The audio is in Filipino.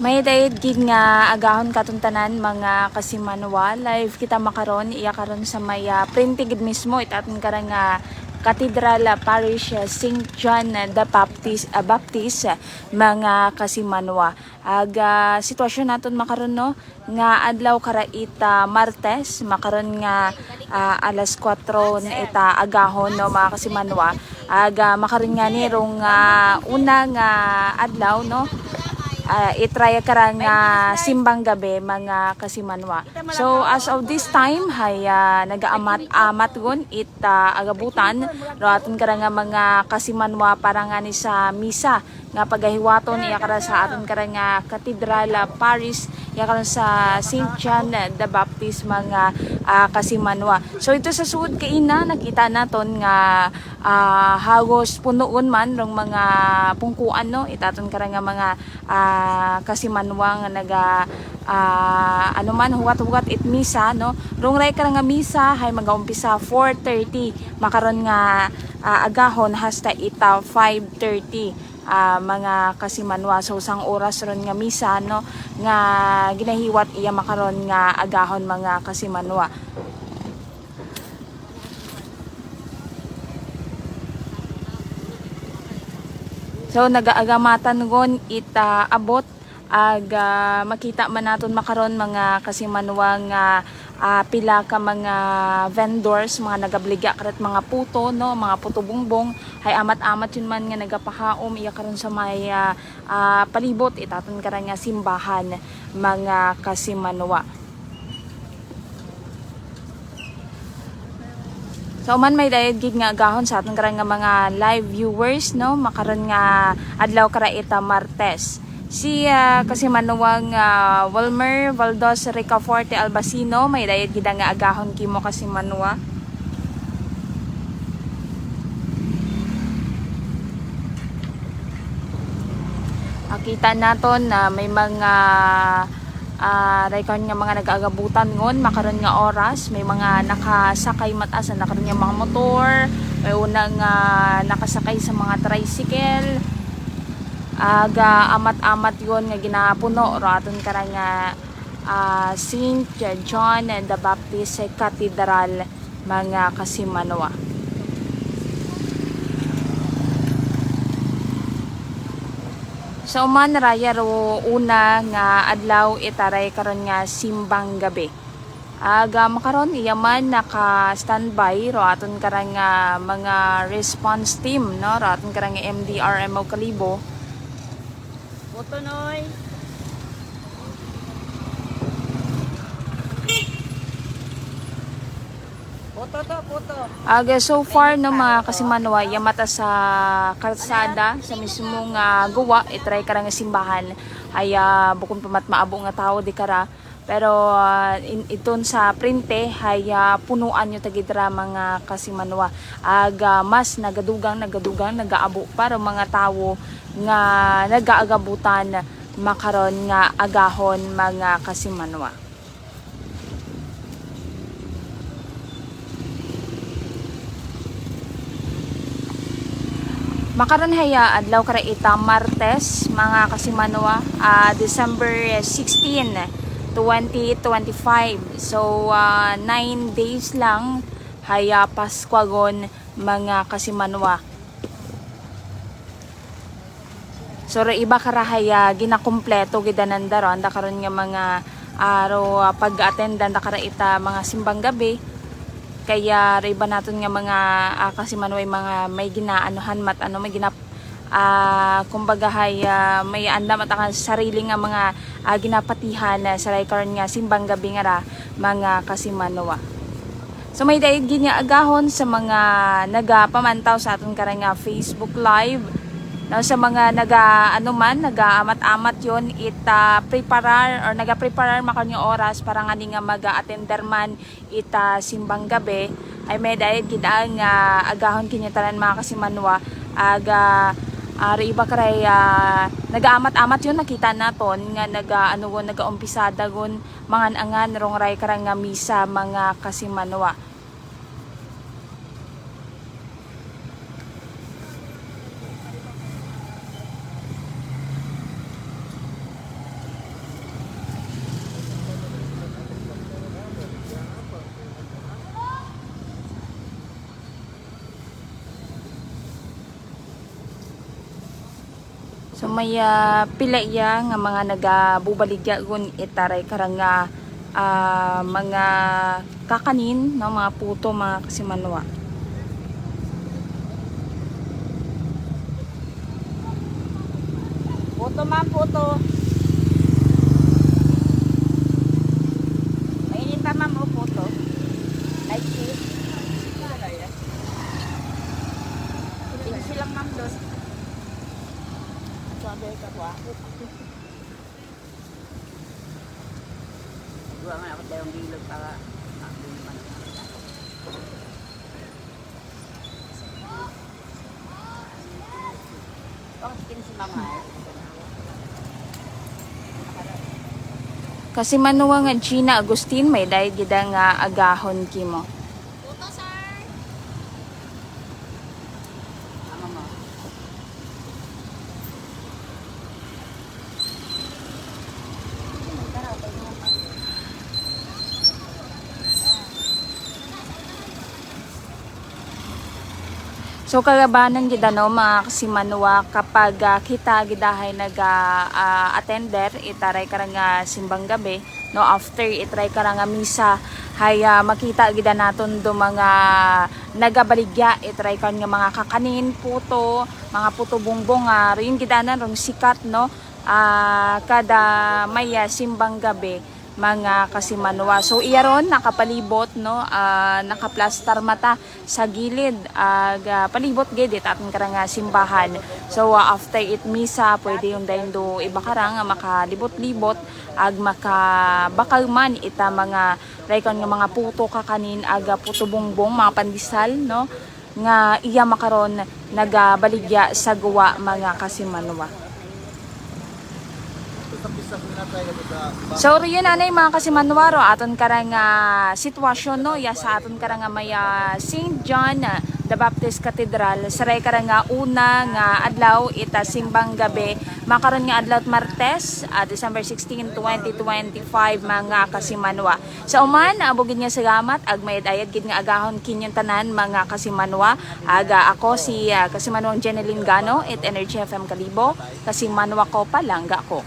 May dayet gid nga agahon katuntanan mga kasimanwa live kita makaron iya karon sa may printing gid mismo itaton karang nga Cathedral Parish St. John the Baptist mga kasimanwa. Sitwasyon naton makaron no nga adlaw kara ita Martes makaron nga alas 4 na ita agahon no mga kasimanwa. Makaron nga ni rong una nga adlaw no itraya karang simbang gabi mga kasimanwa. So as of this time hay nagaamat-amat gon agabutan raton karang mga kasimanwa para nga ni sa misa nga pagahiwaton iya kara sa aton karang Cathedral Parish iya karon sa St. John the Baptist mga kasimanwa. So ito sa suod kaina nakita naton nga hagos punuon man rong mga pungkuan no itaton karang mga kasimanwa nga naga ano man huwat-huwat it misa no rong ray karang nga misa hay magaumpisa 4:30 makaron nga agahon hasta ita 5:30 mga kasimanwa. So sang oras ron nga misa no nga ginahiwat iya makaron nga agahon mga kasimanwa. So nagaagamatan gon ita abot makita man naton makaron mga kasimanwa nga pila ka mga vendors mga nagabligya karet mga puto no mga puto bongbong hay amat-amat yun man nga nagapahaom iya karon sa may palibot itaton karang nga simbahan mga kasimanwa. So man may dayeg gid nga agahon sa aton karang nga mga live viewers no makaron nga adlaw kara ita Martes. Si kasimanwang Wilmer Valdos Ricaforte Albacino may dayeg gid nga agahon kimo kasimanwa. Kita naton na may mga daykon nga mga nag-agabutan ngon makaron nga oras may mga nakasakay mataas na nakaron nga mga motor may unang nakasakay sa mga tricycle amat-amat yon nga ginapuno raton karang nga St. John the Baptist Cathedral mga kasimanwa. So man raya ro una nga adlaw itaray karon nga simbang gabi. Makaron iya man naka-standby ro aton karang mga response team no ro aton karang MDRMO Kalibo. Moto noy. Puto. So far no mga kasimanwa yamata sa kalsada sa mismong guwa itry karang simbahan ay bukod pamat maabo nga tao di kara pero iton sa printe hay punuan yung tagidra mga kasimanwa mas nagadugang nagaabo para mga tao nga nagaagabutan makaron nga agahon mga kasimanwa. Makaron haya adlaw kara ita Martes mga kasimanwa December 16, 2025. So 9 days lang haya Paskwagon mga kasimanwa. So iba kara haya ginakumpleto gidananda anda karon nga mga pag-attendan da kara ita mga simbang gabi. Kaya iba naton nga mga kasimanway mga may ginaanuhan mat may kumbaga hay may andam at sarili nga mga ginapatihan sa karon nga simbang gabi nga mga kasimanwa. So may dayeg gid nga agahon sa mga nagapamantaw sa aton karang Facebook live. No, sa mga nagaamat-amat yon nagapreparar makaron nga oras para nga mag-attender man ita simbang gabi ay may dayeg gid nga agahon kinya tanan mga kasimanwa iba karay nagaamat-amat yon nakita naton nga nagaumpisada gon mangan-angan rong ray karang nga misa mga kasimanwa. So may pila iya nga mga nagabubaligya gun itaray karang nga mga kakanin no, mga puto, mga kasimanwa. Puto ma'am, puto. Mainit pa ma'am o puto. Light cheese. Pinsi lang ma'am doon. Sabi ka po ako. Gawa nga ako tayong bilog para makulipan. Bakit skin si mama eh? Kasi manuwa nga Gina Agustin may dahil gida nga agahon kimo. Ama mo. So kagabanan gid no mga kasimanwa kapag kita gidahay attender itaray karang simbang gabi no, after itray karang misa hay makita gid naton do mga nagabaligya itray kan nga mga kakanin puto, mga puto bongbong rin gidanan ron sikat no, kada may simbang gabi mga kasimanwa. So iyaron nakapalibot no, nakaplastar mata sa gilid palibot gid aton karang simbahan. So after it misa pwede yung dayon do iba karang makalibot-libot ag makabakal man ita mga raykon nga mga puto kakanin aga puto bongbong mga pandisal no nga iya makaron nagabaligya sa guwa mga kasimanwa. So yun anay mga kasimanwaro aton karang sitwasyon no ya sa aton karang may St. John the Baptist Cathedral saray karang una nga adlaw ita simbang gabi makaron nga adlaw Martes December 16, 2025 mga kasimanwa. Sa uman abugid nga salamat ag mayad-ayad gid nga agahon kinyon tanan mga kasimanwa. Aga ako si kasimanwang Jeneline Gano at Energy FM Kalibo, kasimanwa ko palangga ko.